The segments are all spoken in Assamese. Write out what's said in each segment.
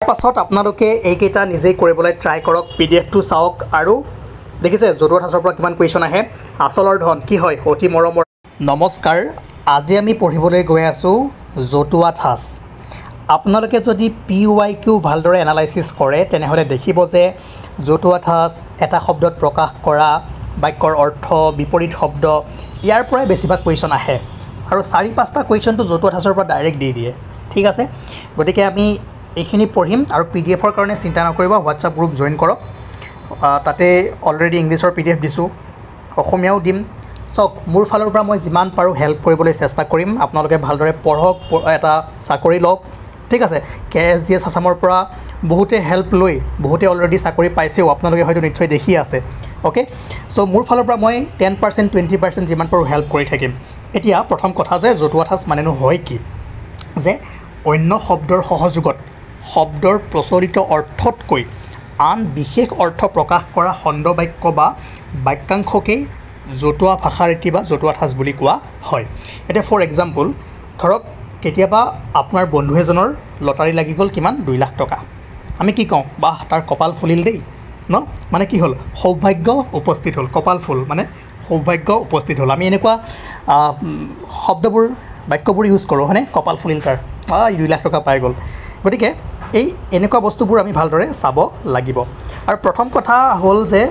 পাছত আপোনালোকে এইকেইটা নিজেই কৰিবলৈ ট্ৰাই কৰক, PDF টো চাওক আৰু দেখিছে জতুৱা ঠাঁচৰ পৰা কিমান কুৱেশ্যন আহে। আচলৰ ধন কি হয়? অতি মৰমৰ। নমস্কাৰ, আজি আমি পঢ়িবলৈ গৈ আছোঁ জতুৱা ঠাঁচ। আপোনালোকে যদি PYQ ভালদৰে এনালাইচিছ কৰে তেনেহ'লে দেখিব যে জতুৱা ঠাঁচ এটা শব্দত প্ৰকাশ কৰা বাক্যৰ অৰ্থ, বিপৰীত শব্দ ইয়াৰ পৰাই বেছিভাগ কুৱেশ্যন আহে আৰু 4-5টা কুৱেশ্যনটো জতুৱা ঠাঁচৰ পৰা ডাইৰেক্ট দি দিয়ে। ঠিক আছে, গতিকে আমি এইখিনি পঢ়িম আৰু PDFৰ কাৰণে চিন্তা নকৰিব, হোৱাটছআপ গ্ৰুপ জইন কৰক। তাতে অলৰেডি ইংলিছৰ PDF দিছোঁ, অসমীয়াও দিম। চাওক, মোৰ ফালৰ পৰা মই যিমান পাৰোঁ হেল্প কৰিবলৈ চেষ্টা কৰিম। আপোনালোকে ভালদৰে পঢ়ক, এটা চাকৰি লওক। ঠিক আছে, KSGS আছামৰ পৰা বহুতে হেল্প লৈ বহুতে অলৰেডি চাকৰি পাইছেও, আপোনালোকে হয়তো নিশ্চয় দেখি আছে। অ'কে, চ' মোৰ ফালৰ পৰা মই 10% 20% যিমান পাৰোঁ হেল্প কৰি থাকিম। এতিয়া প্ৰথম কথা যে জতুৱা ঠাঁচ মানেনো হয় কি? যে অন্য শব্দৰ সহযোগত শব্দৰ প্ৰচলিত অৰ্থতকৈ আন বিশেষ অৰ্থ প্ৰকাশ কৰা খণ্ড বাক্য বা বাক্যাংশকেই জতুৱা ভাষা ৰীতি বা জতুৱা ঠাঁচ বুলি কোৱা হয়। এতিয়া ফৰ এক্সাম্পল, ধৰক কেতিয়াবা আপোনাৰ বন্ধু এজনৰ লটাৰী লাগি গ'ল কিমান? 2 লাখ টকা। আমি কি কওঁ? বাহ, তাৰ কপাল ফুলিল দেই ন, মানে কি হ'ল? সৌভাগ্য উপস্থিত হ'ল। কপাল ফুল মানে সৌভাগ্য উপস্থিত হ'ল। আমি এনেকুৱা শব্দবোৰ বাক্যবোৰ ইউজ কৰোঁ হয়নে? কপাল ফুলিল তাৰ, 2 লাখ টকা পাই গ'ল। গতিকে এনেকুৱা বস্তুবোৰ আমি ভালদৰে চাব লাগিব। আৰু প্ৰথম কথা হ'ল যে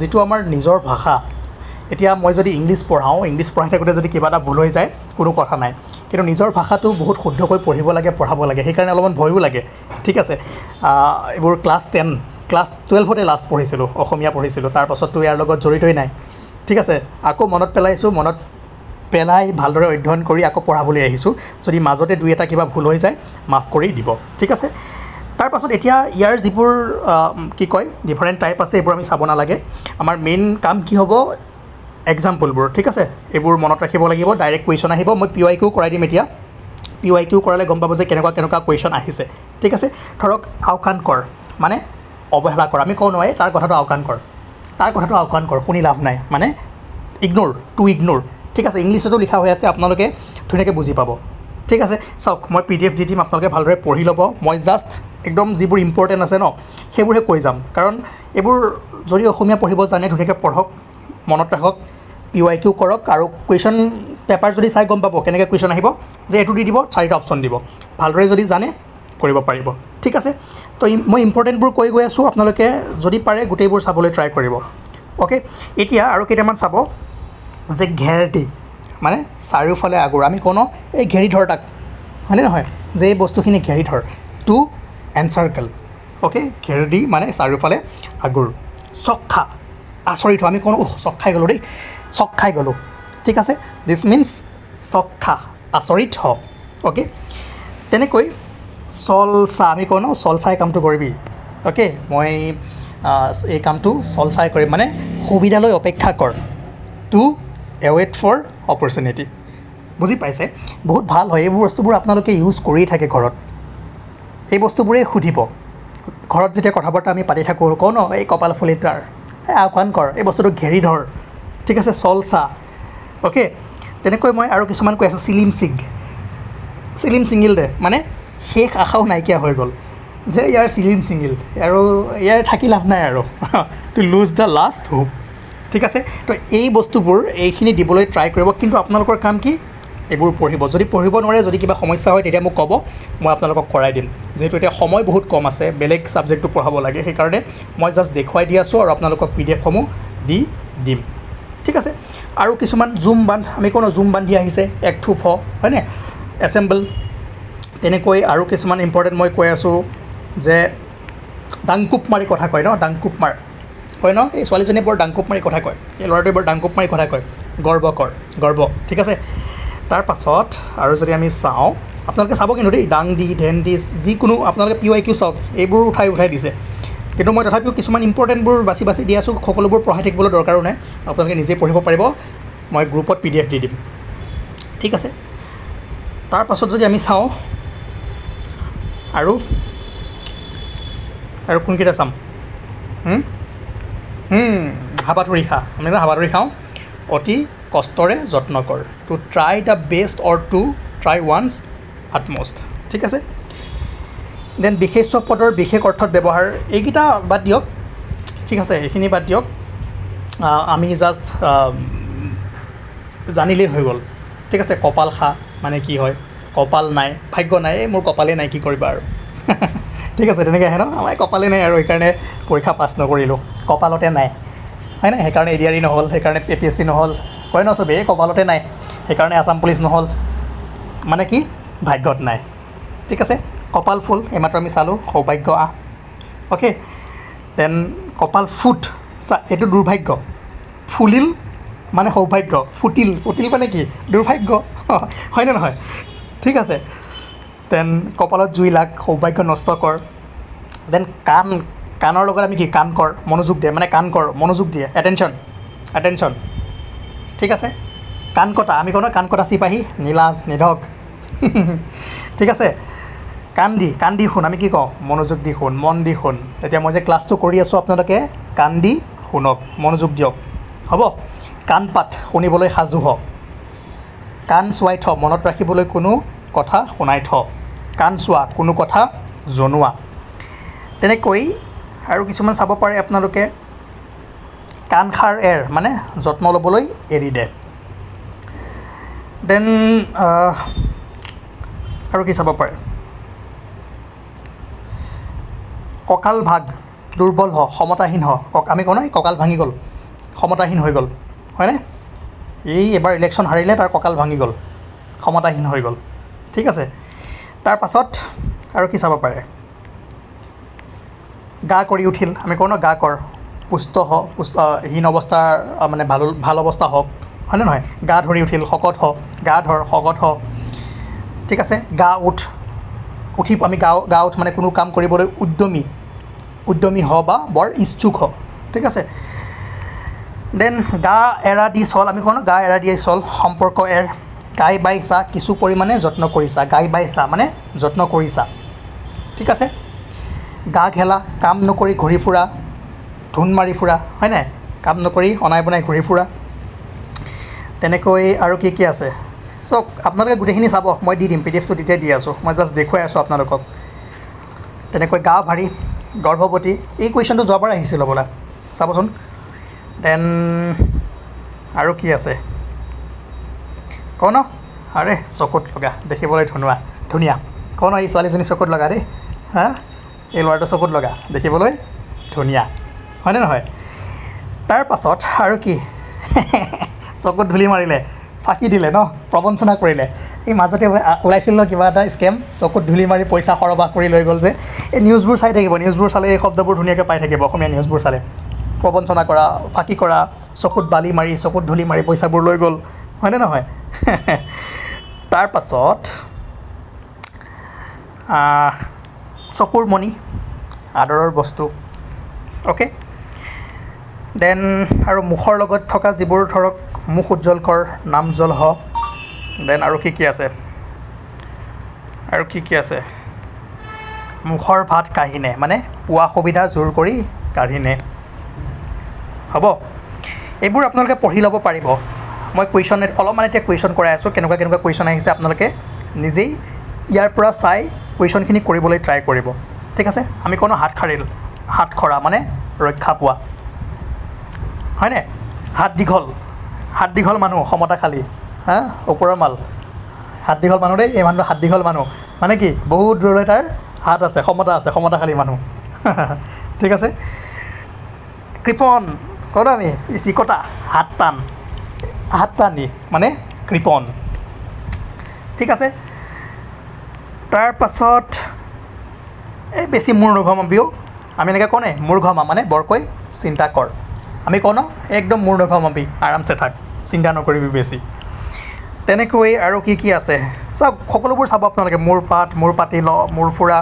যিটো আমাৰ নিজৰ ভাষা, এতিয়া মই যদি ইংলিছ পঢ়াই থাকোঁতে যদি কিবা এটা ভুল হৈ যায় কোনো কথা নাই, কিন্তু নিজৰ ভাষাটো বহুত শুদ্ধকৈ পঢ়িব লাগে, পঢ়াব লাগে, সেইকাৰণে অলপমান ভয়ো লাগে। ঠিক আছে, এইবোৰ ক্লাছ 12তে লাষ্ট পঢ়িছিলোঁ, অসমীয়া পঢ়িছিলোঁ, তাৰপাছততো ইয়াৰ লগত জড়িতই নাই। ঠিক আছে, আকৌ মনত পেলাইছোঁ, মনত পেলাই ভালদৰে অধ্যয়ন কৰি আকৌ পঢ়াবলৈ আহিছোঁ। যদি মাজতে 2-এটা কিবা ভুল হৈ যায় মাফ কৰি দিব। ঠিক আছে, তাৰপাছত এতিয়া ইয়াৰ যিবোৰ কি কয় ডিফাৰেণ্ট টাইপ আছে এইবোৰ আমি চাব নালাগে। আমাৰ মেইন কাম কি হ'ব? এক্সাম্পলবোৰ। ঠিক আছে, এইবোৰ মনত ৰাখিব লাগিব। ডাইৰেক্ট কুৱেশ্যন আহিব, মই PYQ কৰাই দিম। এতিয়া PYQ কৰালে গম পাব যে কেনেকুৱা কুৱেশ্যন আহিছে। ঠিক আছে, ধৰক আওকাণ কৰ মানে অৱহেলা কৰ। আমি কওঁ নহয় তাৰ কথাটো আওকাণ কৰ, শুনি লাভ নাই, মানে টু ইগনোৰ। ঠিক আছে, ইংলিছতো লিখা হৈ আছে, আপোনালোকে ধুনীয়াকৈ বুজি পাব। ঠিক আছে, চাওক, মই PDF দি দিম, আপোনালোকে ভালদৰে পঢ়ি ল'ব। মই জাষ্ট একদম যিবোৰ ইম্পৰ্টেণ্ট আছে ন সেইবোৰহে কৈ যাম, কাৰণ এইবোৰ যদি অসমীয়া পঢ়িব জানে ধুনীয়াকৈ পঢ়ক, মনত ৰাখক, PYQ কৰক আৰু কুৱেশ্যন পেপাৰ যদি চাই গম পাব কেনেকৈ কুৱেশ্যন আহিব, যে এইটো দি দিব, 4টা অপশ্যন দিব। ভালদৰে যদি জানে কৰিব পাৰিব। ঠিক আছে, তো মই ইম্পৰ্টেণ্টবোৰ কৈ গৈ আছোঁ, আপোনালোকে যদি পাৰে গোটেইবোৰ চাবলৈ ট্ৰাই কৰিব। অ'কে, এতিয়া আৰু কেইটামান চাব যে ঘেৰ দি মানে চাৰিওফালে আগুৰ। আমি কওঁ ন এই ঘেৰি ধৰ তাক, হয়নে নহয়? যে এই বস্তুখিনি ঘেৰি ধৰ, টু এনচাৰ্কেল। অ'কে, ঘেৰ দি মানে চাৰিওফালে আগুৰ। চক আচৰিত, আমি কওঁ চক খাই গ'লোঁ। ঠিক আছে, দিছ মিনছ চক খা, আচৰিত হ। অ'কে, তেনেকৈ চল চা, আমি কওঁ ন চল চাই কামটো কৰিবি। অ'কে, মই এই কামটো চল চাই কৰিম, মানে সুবিধালৈ অপেক্ষা কৰ। To await for opportunity. বুজি পাইছে? বহুত ভাল হয় এইবোৰ বস্তুবোৰ, আপোনালোকে ইউজ কৰি থাকে ঘৰত। এই বস্তুবোৰেই সুধিব ঘৰত যেতিয়া কথা বতৰা আমি পাতি থাকোঁ, কওঁ ন এই কপাল ফুলি তাৰ, আওকাণ কৰ, এই বস্তুটো ঘেৰি ধৰ। ঠিক আছে, চল চা। অ'কে, তেনেকৈ মই আৰু কিছুমান কৈ আছোঁ। চিলিম ছিঙিল দে, মানে শেষ আশাও নাইকিয়া হৈ গ'ল, যে ইয়াৰ চিলিম ছিঙিল আৰু ইয়াৰ থাকি লাভ নাই আৰু to lose the last hope. ঠিক আছে, তো এই বস্তুবোৰ এইখিনি দিবলৈ ট্ৰাই কৰিব, কিন্তু আপোনালোকৰ কাম কি? এইবোৰ পঢ়িব। যদি পঢ়িব নোৱাৰে, যদি কিবা সমস্যা হয় তেতিয়া মোক ক'ব, মই আপোনালোকক কৰাই দিম। যিহেতু এতিয়া সময় বহুত কম আছে, বেলেগ ছাবজেক্টটো পঢ়াব লাগে, সেইকাৰণে মই জাষ্ট দেখুৱাই দি আছোঁ আৰু আপোনালোকক PDF-সমূহ দি দিম। ঠিক আছে, আৰু কিছুমান জুম বান্ধ, আমি কওঁ জুম বান্ধি আহিছে, এক থোপ হয়নে? এছেম্বল। তেনেকৈ আৰু কিছুমান ইম্পৰ্টেণ্ট মই কৈ আছোঁ যে ডাংকুপ মাৰি কথা কয় ন, ডাংকুপ মাৰ কয় ন, এই ছোৱালীজনীয়ে বৰ ডাংকুপ মাৰি কথা কয়, এই ল'ৰাটোৱে বৰ ডাংকুপ মাৰি কথা কয়, গৰ্ব কৰ, গৰ্ব। ঠিক আছে, তাৰপাছত আৰু যদি আমি চাওঁ, আপোনালোকে চাব কিন্তু দেই, ডাং দি, ধেন দি, যিকোনো আপোনালোকে PYQ চাওক, এইবোৰ উঠাই দিছে, কিন্তু মই তথাপিও কিছুমান ইম্পৰ্টেণ্টবোৰ বাছি দি আছোঁ। সকলোবোৰ পঢ়াই থাকিবলৈ দৰকাৰো নাই, আপোনালোকে নিজেই পঢ়িব পাৰিব, মই গ্ৰুপত PDF দি দিম। ঠিক আছে, তাৰপাছত যদি আমি চাওঁ আৰু কোনকেইটা চাম? হাবাথুৰি খা, আমি হাবাথুৰি খাওঁ, অতি কষ্টৰে যত্ন কৰ, to try the best or to try one's utmost. ঠিক আছে, দেন বিশেষ্য পদৰ বিশেষ অৰ্থত ব্যৱহাৰ এইকেইটা বাদ দিয়ক ঠিক আছে এইখিনি বাদ দিয়ক আমি জাষ্ট জানিলেই হৈ গ'ল ঠিক আছে কপাল খা মানে কি হয় কপাল নাই ভাগ্য নাই মোৰ কপালেই নাই কি কৰিবা আৰু ঠিক আছে তেনেকৈ আহে ন আমাৰ কপালেই নাই আৰু সেইকাৰণে পৰীক্ষা পাছ নকৰিলোঁ কপালতে নাই হয় নাই সেইকাৰণে এডিআৰই নহ'ল সেইকাৰণে APSC নহ'ল কয় ন চবেই কপালতে নাই সেইকাৰণে আছাম পুলিচ নহ'ল মানে কি ভাগ্যত নাই ঠিক আছে কপাল ফুল এইমাত্ৰ আমি চালোঁ সৌভাগ্য অ'কে দেন কপাল ফুট এইটো দুৰ্ভাগ্য ফুলিল মানে সৌভাগ্য ফুটিল মানে কি দুৰ্ভাগ্য হয়নে নহয় ঠিক আছে দেন কপালত জুই লাগ সৌভাগ্য নষ্ট কৰ দেন কাণৰ লগত আমি কি কাণ কৰ মনোযোগ দিয়ে মানে কাণ কৰ মনোযোগ দিয়ে এটেনশ্যন ঠিক আছে কাণ কটা আমি কওঁ ন কাণ কটা চিপাহী নীলাজ নিধক ঠিক আছে কাণ দি শুন আমি কি কওঁ মনোযোগ দি শুন মন দি শুন এতিয়া মই যে ক্লাছটো কৰি আছোঁ আপোনালোকে কাণ দি শুনক মনোযোগ দিয়ক হ'ব কাণ পাত শুনিবলৈ সাজু হ কাণ চোৱাই থ মনত ৰাখিবলৈ কোনো কথা শুনাই থ কাণ চোৱা কোনো কথা জনোৱা তেনেকৈ আৰু কিছুমান চাব পাৰে আপোনালোকে কাণ খাৰ এৰ মানে যত্ন ল'বলৈ এৰি দে দেন আৰু কি চাব পাৰে কঁকাল ভাগ দুৰ্বল হ সমতাহীন হ আমি কওঁ ন কঁকাল ভাঙি গ'ল সমতাহীন হৈ গ'ল হয়নে এই এবাৰ ইলেকশ্যন হাৰিলে তাৰ কঁকাল ভাঙি গ'ল ক্ষমতাহীন হৈ গ'ল ঠিক আছে তাৰ পাছত আৰু কি চাব পাৰে গা কৰি উঠিল আমি কওঁ ন গা কৰ পুষ্ট হীন অৱস্থাৰ মানে ভাল অৱস্থা হওক হয়নে নহয় গা ধৰি উঠিল শকত হ গা ধৰ শকত হ ঠিক আছে গা উঠি আমি গা উঠ মানে কোনো কাম কৰিবলৈ উদ্যমী হ বা বৰ ইচ্ছুক হ ঠিক আছে দেন গা এৰা দি চল আমি কওঁ ন গা এৰা দি চল সম্পৰ্ক এৰ গাই বাইছা কিছু পৰিমাণে যত্ন কৰিছা গাই বাইছা মানে যত্ন কৰিছা ঠিক আছে গা ঘেলা কাম নকৰি ঘূৰি ফুৰা ধুন মাৰি ফুৰা হয় নাই কাম নকৰি অনাই বনাই ঘূৰি ফুৰা তেনেকৈ আৰু কি আছে চাওক আপোনালোকে গোটেইখিনি চাব মই দি দিম PDF টো তেতিয়াই দি আছোঁ মই জাষ্ট দেখুৱাই আছোঁ আপোনালোকক তেনেকৈ গা ভাৰী গৰ্ভৱতী এই কুৱেশ্যনটো যোৱাবাৰ আহিছিল বোলা চাবচোন দেন আৰু কি আছে কওঁ ন আৰে চকুত লগা দেখিবলৈ ধুনীয়া কওঁ ন এই ছোৱালীজনী চকুত লগা দেই হা এই ল'ৰাটো চকুত লগা দেখিবলৈ ধুনীয়া হয়নে নহয় তাৰ পাছত আৰু কি চকুত ধূলি মাৰিলে ফাঁকি দিলে ন প্ৰবঞ্চনা কৰিলে এই মাজতে ওলাইছিল ন কিবা এটা স্কেম চকুত ধূলি মাৰি পইচা সৰবাহ কৰি লৈ গ'ল যে এই নিউজবোৰ চাই থাকিব নিউজবোৰ চালে এই শব্দবোৰ ধুনীয়াকৈ পাই থাকিব অসমীয়া নিউজবোৰ চালে প্ৰবঞ্চনা কৰা ফাঁকি কৰা চকুত বালি মাৰি চকুত ধূলি মাৰি পইচাবোৰ লৈ গ'ল হয়নে নহয় তাৰ পাছত চকুৰ মণি আদৰৰ বস্তু অ'কে দেন আৰু মুখৰ লগত থকা যিবোৰ ধৰক মুখ উজ্জ্বল কৰ নাম উজ্জ্বল হ দেন আৰু কি আছে মুখৰ ভাত কাঢ়িনে মানে পোৱা সুবিধা জোৰ কৰি কাঢ়িনে হ'ব এইবোৰ আপোনালোকে পঢ়ি ল'ব পাৰিব মই কুৱেশ্যন অলপমান এতিয়া কুৱেশ্যন কৰাই আছোঁ কেনেকুৱা কুৱেশ্যন আহিছে আপোনালোকে নিজেই ইয়াৰ পৰা চাই কুৱেশ্যনখিনি কৰিবলৈ ট্ৰাই কৰিব ঠিক আছে আমি কওঁ হাত খৰা মানে ৰক্ষা পোৱা হয়নে হাত দীঘল মানুহ সমতাশালী হা ওপৰৰ মাল হাত দীঘল মানুহ দেই এই মানুহটো হাত দীঘল মানুহ মানে কি বহুত দূৰলৈ তাৰ হাত আছে সমতাশালী মানুহ ঠিক আছে কৃপণ কওঁ আমি চিকটা হাত টানি মানে কৃপণ ঠিক আছে তাৰ পাছত এই বেছি মূৰ নঘমাবিও আমি এনেকৈ কওঁ নে মূৰ ঘমা মানে বৰকৈ চিন্তা কৰ আমি কওঁ ন একদম মূৰ নঘমাবি আৰামছে থাক চিন্তা নকৰিবি বেছি তেনেকৈ আৰু কি আছে চাওক সকলোবোৰ চাব আপোনালোকে মূৰ পাতি ল মূৰ ফুৰা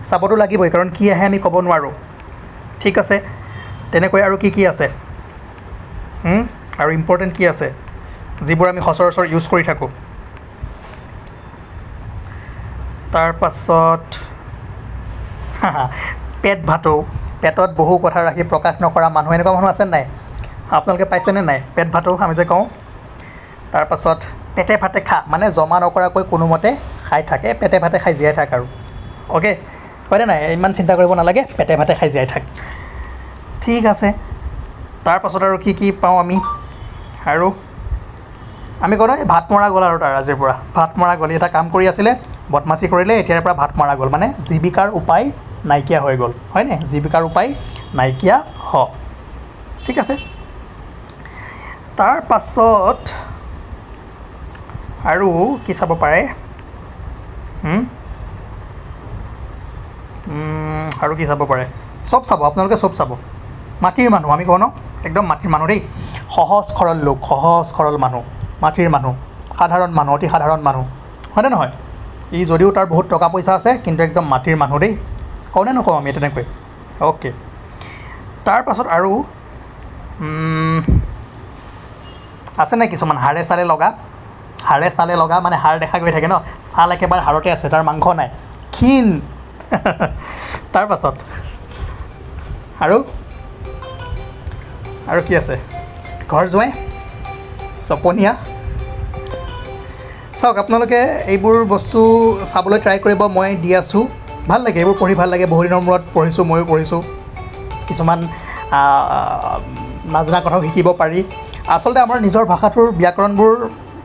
চাবতো লাগিবই কাৰণ কি আহে আমি ক'ব নোৱাৰোঁ ঠিক আছে তেনেকৈ আৰু কি আছে আৰু ইম্পৰ্টেণ্ট কি আছে যিবোৰ আমি সচৰাচৰ ইউজ কৰি থাকোঁ তাৰ পাছত পেট ভাতৌ পেটত বহু কথা ৰাখি প্ৰকাশ নকৰা মানুহ এনেকুৱা মানুহ আছে নাই আপোনালোকে পাইছেনে নাই পেট ভাতৌ আমি যে কওঁ তাৰ পাছত পেটে ভাতে খা মানে জমা নকৰাকৈ কোনোমতে খাই থাকে পেটে ভাতে খাই জীয়াই থাক আৰু অ'কে হয়নে নাই ইমান চিন্তা কৰিব নালাগে পেটে ভাতে খাই জীয়াই থাক ঠিক আছে তাৰপাছত আৰু কি পাওঁ আৰু আমি কওঁ নহয় ভাত মৰা গ'ল আৰু তাৰ আজিৰ পৰা ভাত মৰা গ'ল এটা কাম কৰি আছিলে বদমাচি কৰিলে এতিয়াৰ পৰা ভাত মৰা গ'ল মানে জীৱিকাৰ উপায় নাইকিয়া হৈ গ'ল হয়নে জীৱিকাৰ উপায় নাইকিয়া ঠিক আছে তাৰপাছত আৰু কি চাব পাৰে আৰু কি চাব পাৰে চব চাব আপোনালোকে চব চাব মাটিৰ মানুহ আমি কওঁ ন একদম মাটিৰ মানুহ দেই সহজ সৰল লোক সহজ সৰল মানুহ মাটিৰ মানুহ সাধাৰণ মানুহ অতি সাধাৰণ মানুহ হয়নে নহয় ই যদিও তাৰ বহুত টকা পইচা আছে কিন্তু একদম মাটিৰ মানুহ দেই কওঁনে নকওঁ আমি তেনেকৈ অ'কে তাৰপাছত আৰু আছে নাই কিছুমান হাড়ে চালে লগা মানে হাড় দেখা গৈ থাকে ন ছাল একেবাৰে হাড়তে আছে তাৰ মাংস নাই ক্ষীণ তাৰপাছত আৰু কি আছে ঘৰ জোঁৱাই চপনীয়া চাওক আপোনালোকে এইবোৰ বস্তু চাবলৈ ট্ৰাই কৰিব মই দি আছোঁ ভাল লাগে এইবোৰ পঢ়ি ভাল লাগে বহু দিনৰ মূৰত পঢ়িছোঁ ময়ো পঢ়িছোঁ কিছুমান নাজানা কথাও শিকিব পাৰি আচলতে আমাৰ নিজৰ ভাষাটোৰ ব্যাকৰণবোৰ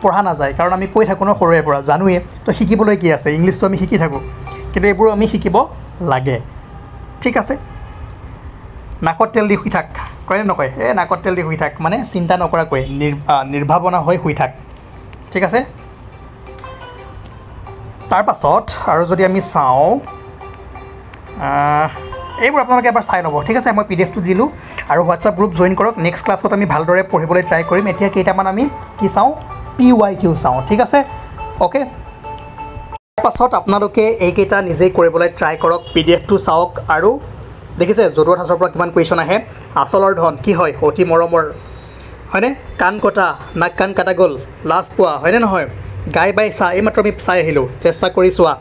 পঢ়া নাযায় কাৰণ আমি কৈ থাকোঁ ন সৰুৰে পৰা জানোৱেই তো শিকিবলৈ কি আছে ইংলিছটো আমি শিকি থাকোঁ কিন্তু এইবোৰ আমি শিকিব লাগে ঠিক আছে নাকত তেল দি শুই থাক কয়নে নকয় নাকত তেল দি শুই থাক মানে চিন্তা নকৰাকৈ নিৰ্ভাৱনা হৈ শুই থাক ঠিক আছে তাৰপাছত আৰু যদি আমি চাওঁ এইবোৰ আপোনালোকে এবাৰ চাই ল'ব ঠিক আছে মই PDF টো দিলোঁ আৰু হোৱাটছআপ গ্ৰুপ জইন কৰক নেক্সট ক্লাছত আমি ভালদৰে পঢ়িবলৈ ট্ৰাই কৰিম এতিয়া কেইটামান আমি কি চাওঁ PYQ চাওঁ ঠিক আছে অ'কে তাৰপাছত আপোনালোকে এইকেইটা নিজেই কৰিবলৈ ট্ৰাই কৰক PDF টো চাওক আৰু দেখিছে জতুৱা ঠাঁচৰ পৰা কিমান কুৱেশ্যন আহে আচলৰ ধন কি হয় অতি মৰমৰ হয়নে কাণ কটা নাক কাণ কাটা গ'ল লাজ পোৱা হয়নে নহয় গাই বাই চা এইমাত্ৰ আমি চাই আহিলোঁ চেষ্টা কৰি চোৱা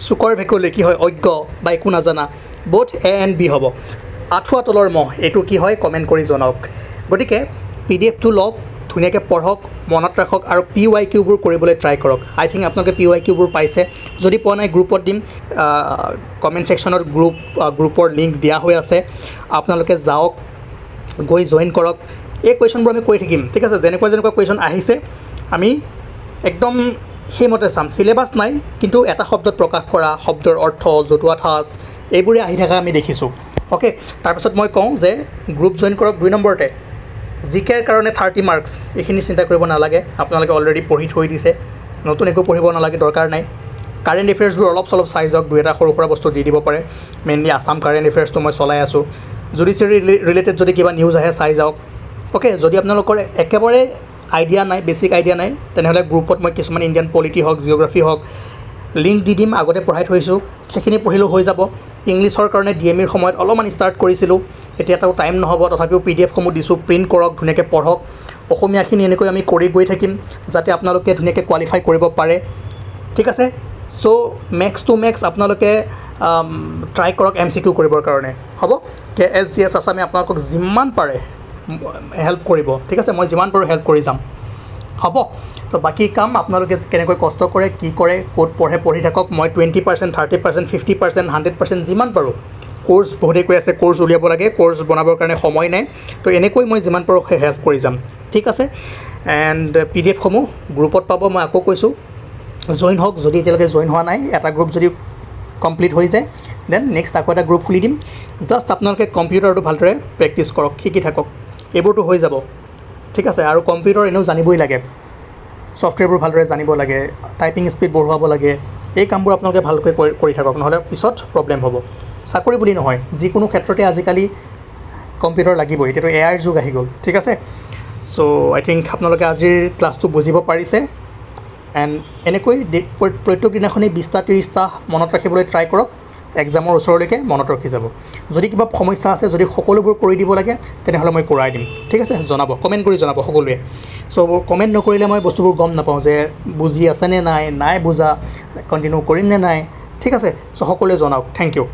চুকৰ ভেকুলী কি হয় অজ্ঞ বা একো নাজানা বোথ A and B হ'ব আঁঠুৱা তলৰ মহ এইটো কি হয় কমেণ্ট কৰি জনাওক গতিকে PDF টো লওক ধুনীয়াকৈ পঢ়ক মনত ৰাখক আৰু PYQবোৰ কৰিবলৈ ট্ৰাই কৰক আই থিংক আপোনালোকে PYQবোৰ পাইছে যদি পোৱা নাই গ্ৰুপত দিম কমেণ্ট ছেকশ্যনত গ্ৰুপৰ লিংক দিয়া হৈ আছে আপোনালোকে যাওক গৈ জইন কৰক এই কুৱেশ্যনবোৰ আমি কৰি থাকিম ঠিক আছে যেনেকুৱা কুৱেশ্যন আহিছে আমি একদম সেইমতে চাম চিলেবাছ নাই কিন্তু এটা শব্দত প্ৰকাশ কৰা শব্দৰ অৰ্থ জতুৱা ঠাঁচ এইবোৰে আহি থকা আমি দেখিছোঁ অ'কে তাৰপিছত মই কওঁ যে গ্ৰুপ জইন কৰক 2 নম্বৰতে জিকেৰ কাৰণে 30 মাৰ্কছ এইখিনি চিন্তা কৰিব নালাগে আপোনালোকে অলৰেডি পঢ়ি থৈ দিছে নতুন একো পঢ়িব নালাগে দৰকাৰ নাই কাৰেণ্ট এফেয়াৰ্ছবোৰ অলপ চলপ চাই যাওক 2-এটা সৰু সুৰা বস্তু দি দিব পাৰে মেইনলি আছাম কাৰেণ্ট এফেয়াৰ্ছটো মই চলাই আছোঁ জুডিচিয়াৰী ৰিলেটেড যদি কিবা নিউজ আহে চাই যাওক অ'কে যদি আপোনালোকৰ একেবাৰে আইডিয়া নাই বেছিক আইডিয়া নাই তেনেহ'লে গ্ৰুপত মই কিছুমান ইণ্ডিয়ান পলিটি হওক জিঅ'গ্ৰাফি হওক লিংক দি দিম আগতে পঢ়াই থৈছোঁ সেইখিনি পঢ়িলেও হৈ যাব ইংলিছৰ কাৰণে DMEৰ সময়ত অলপমান ষ্টাৰ্ট কৰিছিলোঁ এতিয়াতো টাইম নহ'ব তথাপিও PDFসমূহ দিছোঁ প্ৰিণ্ট কৰক ধুনীয়াকৈ পঢ়ক অসমীয়াখিনি এনেকৈ আমি কৰি গৈ থাকিম যাতে আপোনালোকে ধুনীয়াকৈ কোৱালিফাই কৰিব পাৰে ঠিক আছে চ' মেক্স টু মেক্স আপোনালোকে ট্ৰাই কৰক MCQ কৰিবৰ কাৰণে হ'ব KSGS আছামে আপোনালোকক যিমান পাৰে হেল্প কৰিব ঠিক আছে মই যিমান পাৰোঁ হেল্প কৰি যাম হ'ব তো বাকী কাম আপোনালোকে কেনেকৈ কষ্ট কৰে কি কৰে ক'ত পঢ়ি থাকক মই 20% 30% 50% 100% যিমান পাৰোঁ কোৰ্ছ বহুতে কৈ আছে কোৰ্ছ উলিয়াব লাগে কোৰ্ছ বনাবৰ কাৰণে সময় নাই তো এনেকৈ মই যিমান পাৰোঁ হেল্প কৰি যাম ঠিক আছে এণ্ড PDFসমূহ গ্ৰুপত পাব মই আকৌ কৈছোঁ জইন হওক যদি এতিয়ালৈকে জইন হোৱা নাই এটা গ্ৰুপ যদি কমপ্লিট হৈ যায় দেন নেক্সট আকৌ এটা গ্ৰুপ খুলি দিম জাষ্ট আপোনালোকে কম্পিউটাৰটো ভালদৰে প্ৰেক্টিছ কৰক শিকি থাকক এইবোৰতো হৈ যাব ঠিক আছে আৰু কম্পিউটাৰ এনেও জানিবই লাগে ছফ্টৱেৰবোৰ ভালদৰে জানিব লাগে টাইপিং স্পীড বঢ়াব লাগে এই কামবোৰ আপোনালোকে ভালকৈ কৰি থাকক নহ'লে পিছত প্ৰব্লেম হ'ব চাকৰি বুলি নহয় যিকোনো ক্ষেত্ৰতে আজিকালি কম্পিউটাৰ লাগিবই এতিয়াতো AI যুগ আহি গ'ল ঠিক আছে চ' আই থিংক আপোনালোকে আজিৰ ক্লাছটো বুজিব পাৰিছে এণ্ড এনেকৈ প্ৰত্যেক দিনাখনেই 20টা 30টা মনত ৰাখিবলৈ ট্ৰাই কৰক এক্সামৰ ওচৰলৈকে মনত ৰখি যাব যদি কিবা সমস্যা আছে যদি সকলোবোৰ কৰি দিব লাগে তেনেহ'লে মই কৰাই দিম ঠিক আছে জনাব কমেণ্ট কৰি জনাব সকলোৱে চ' কমেণ্ট নকৰিলে মই বস্তুবোৰ গম নাপাওঁ যে বুজি আছেনে নাই বুজা কণ্টিনিউ কৰিম নে নাই ঠিক আছে চ' সকলোৱে জনাওক থেংক ইউ